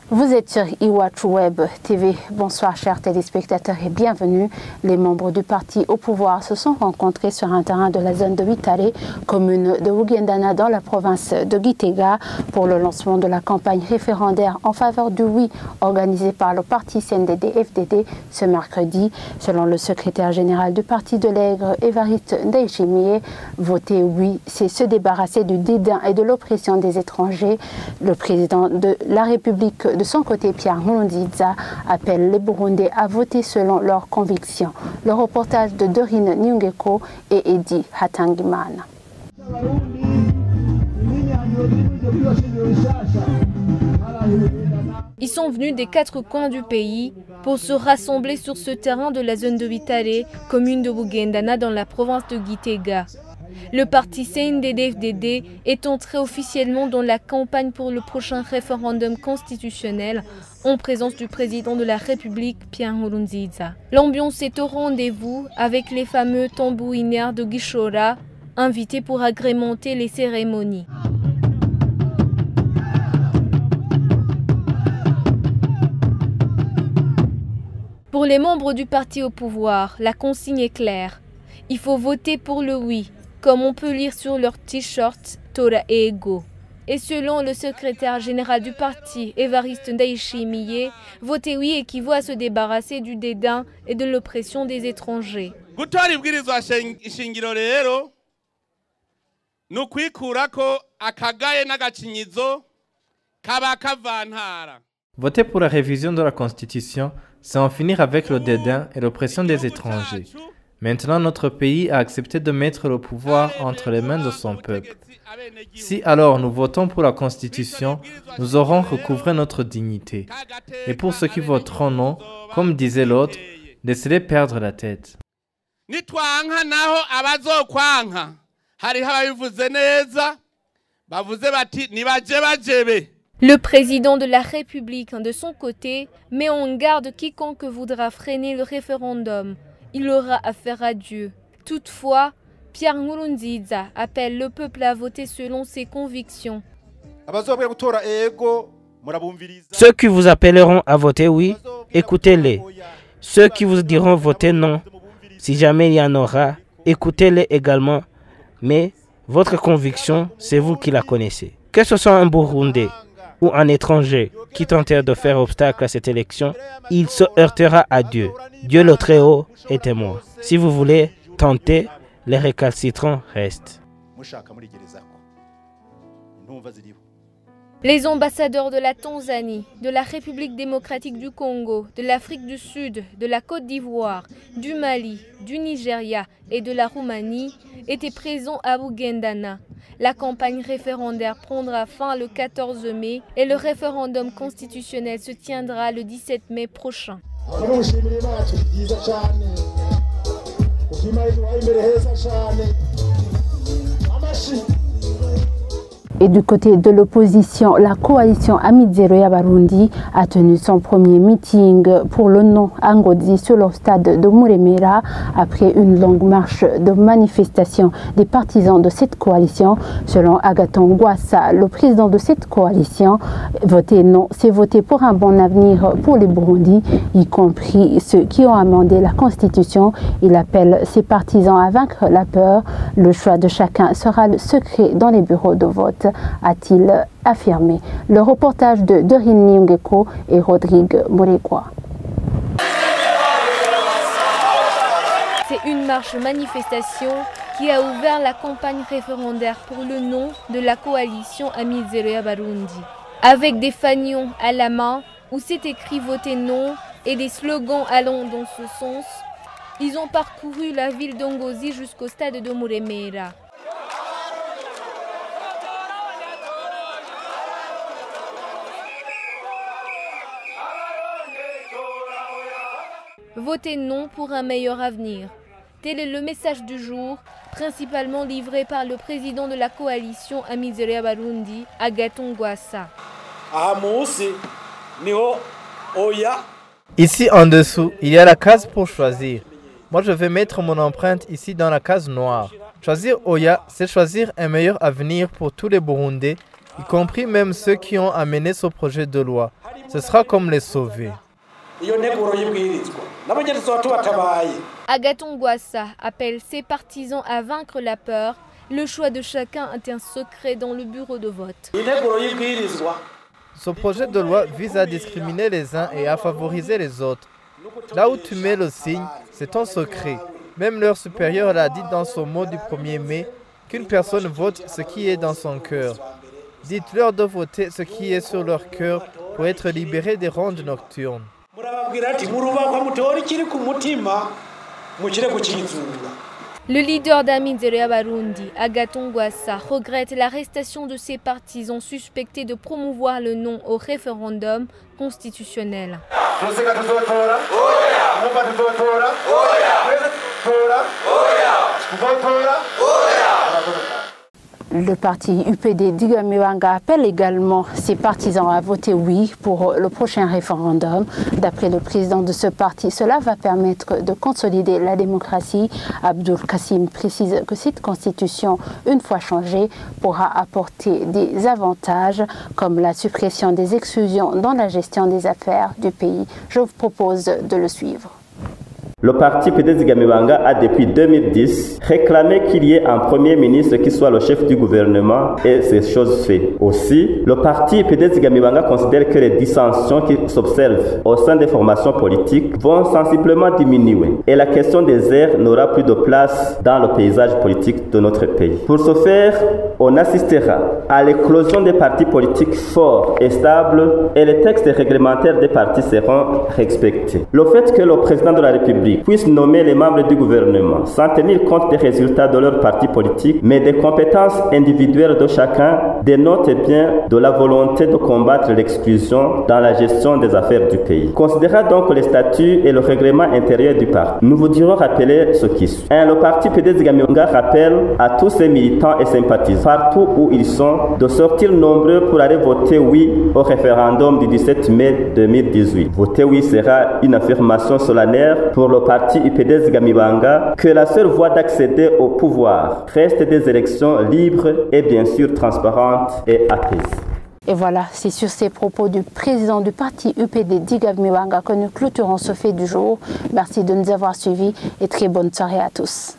Vous êtes sur Iwachu Web TV. Bonsoir chers téléspectateurs et bienvenue. Les membres du parti au pouvoir se sont rencontrés sur un terrain de la zone de Bitare, commune de Bugendana dans la province de Gitega, pour le lancement de la campagne référendaire en faveur du oui organisée par le parti CNDD-FDD ce mercredi. Selon le secrétaire général du parti de l'Aigre, Évariste Ndayishimiye, voter oui, c'est se débarrasser du dédain et de l'oppression des étrangers. Le président de la République, de son côté, Pierre Nkurunziza, appelle les Burundais à voter selon leurs convictions. Le reportage de Dorine Nyungeko et Eddie Hatangimana. Ils sont venus des 4 coins du pays pour se rassembler sur ce terrain de la zone de Bitare, commune de Bugendana dans la province de Gitega. Le parti CNDD-FDD est entré officiellement dans la campagne pour le prochain référendum constitutionnel en présence du président de la République, Pierre Nkurunziza. L'ambiance est au rendez-vous avec les fameux tambourineurs de Gishora, invités pour agrémenter les cérémonies. Pour les membres du parti au pouvoir, la consigne est claire. Il faut voter pour le oui, comme on peut lire sur leur t-shirt Tora et Ego. Et selon le secrétaire général du parti, Évariste Ndayishimiye, voter oui équivaut à se débarrasser du dédain et de l'oppression des étrangers. Voter pour la révision de la Constitution, c'est en finir avec le dédain et l'oppression des étrangers. Maintenant, notre pays a accepté de mettre le pouvoir entre les mains de son peuple. Si alors nous votons pour la Constitution, nous aurons recouvré notre dignité. Et pour ceux qui voteront non, comme disait l'autre, laissez-les perdre la tête. Le président de la République, de son côté, met en garde quiconque voudra freiner le référendum. Il aura affaire à Dieu. Toutefois, Pierre Nkurunziza appelle le peuple à voter selon ses convictions. Ceux qui vous appelleront à voter oui, écoutez-les. Ceux qui vous diront voter non, si jamais il y en aura, écoutez-les également. Mais votre conviction, c'est vous qui la connaissez. Que ce soit un Burundais ou un étranger qui tenterait de faire obstacle à cette élection, il se heurtera à Dieu. Dieu le Très-Haut est témoin. Si vous voulez tenter, les récalcitrants restent. Les ambassadeurs de la Tanzanie, de la République démocratique du Congo, de l'Afrique du Sud, de la Côte d'Ivoire, du Mali, du Nigeria et de la Roumanie étaient présents à Bugendana. La campagne référendaire prendra fin le 14 mai et le référendum constitutionnel se tiendra le 17 mai prochain. Et du côté de l'opposition, la coalition Amizero Y'Abarundi a tenu son premier meeting pour le non à Ngozi sur le stade de Muremera après une longue marche de manifestation des partisans de cette coalition. Selon Agathon Rwasa, le président de cette coalition, voter non, c'est voter pour un bon avenir pour les Burundis, y compris ceux qui ont amendé la Constitution. Il appelle ses partisans à vaincre la peur. Le choix de chacun sera le secret dans les bureaux de vote, a-t-il affirmé. Le reportage de Dorine Nyungeko et Rodrigue Moregwa. C'est une marche-manifestation qui a ouvert la campagne référendaire pour le non de la coalition Amizero Y'Abarundi. Avec des fanions à la main où c'est écrit « Votez non » et des slogans allant dans ce sens, ils ont parcouru la ville d'Ngozi jusqu'au stade de Muremera. Votez non pour un meilleur avenir. Tel est le message du jour, principalement livré par le président de la coalition Amizero Y'Abarundi, Agathon Rwasa. Ici en dessous, il y a la case pour choisir. Moi, je vais mettre mon empreinte ici dans la case noire. Choisir Oya, c'est choisir un meilleur avenir pour tous les Burundais y compris même ceux qui ont amené ce projet de loi. Ce sera comme les sauver. Agathon Rwasa appelle ses partisans à vaincre la peur. Le choix de chacun est un secret dans le bureau de vote. Ce projet de loi vise à discriminer les uns et à favoriser les autres. Là où tu mets le signe, c'est ton secret. Même leur supérieur l'a dit dans son mot du 1er mai qu'une personne vote ce qui est dans son cœur. Dites-leur de voter ce qui est sur leur cœur pour être libérés des rondes nocturnes. Le leader d'Amizero Barundi, Agathon Rwasa, regrette l'arrestation de ses partisans suspectés de promouvoir le non au référendum constitutionnel. Le parti UPD d'Igamiwanga appelle également ses partisans à voter oui pour le prochain référendum. D'après le président de ce parti, cela va permettre de consolider la démocratie. Abdul Kassim précise que cette constitution, une fois changée, pourra apporter des avantages comme la suppression des exclusions dans la gestion des affaires du pays. Je vous propose de le suivre. Le parti UPD Igamiwanga a depuis 2010 réclamé qu'il y ait un premier ministre qui soit le chef du gouvernement et c'est chose faite. Aussi, le parti UPD Igamiwanga considère que les dissensions qui s'observent au sein des formations politiques vont sensiblement diminuer et la question des aires n'aura plus de place dans le paysage politique de notre pays. Pour ce faire, on assistera à l'éclosion des partis politiques forts et stables et les textes réglementaires des partis seront respectés. Le fait que le président de la République puissent nommer les membres du gouvernement sans tenir compte des résultats de leur parti politique, mais des compétences individuelles de chacun, dénote bien de la volonté de combattre l'exclusion dans la gestion des affaires du pays. Considérant donc les statuts et le règlement intérieur du parti, nous voudrions rappeler ce qui suit. 1. Le parti UPD Igamiwanga rappelle à tous ses militants et sympathisants, partout où ils sont, de sortir nombreux pour aller voter oui au référendum du 17 mai 2018. Voter oui sera une affirmation solennelle pour le parti UPD Igamiwanga que la seule voie d'accéder au pouvoir reste des élections libres et bien sûr transparentes et apaisées. Et voilà, c'est sur ces propos du président du parti UPD d'Igamiwanga que nous clôturons ce fait du jour. Merci de nous avoir suivis et très bonne soirée à tous.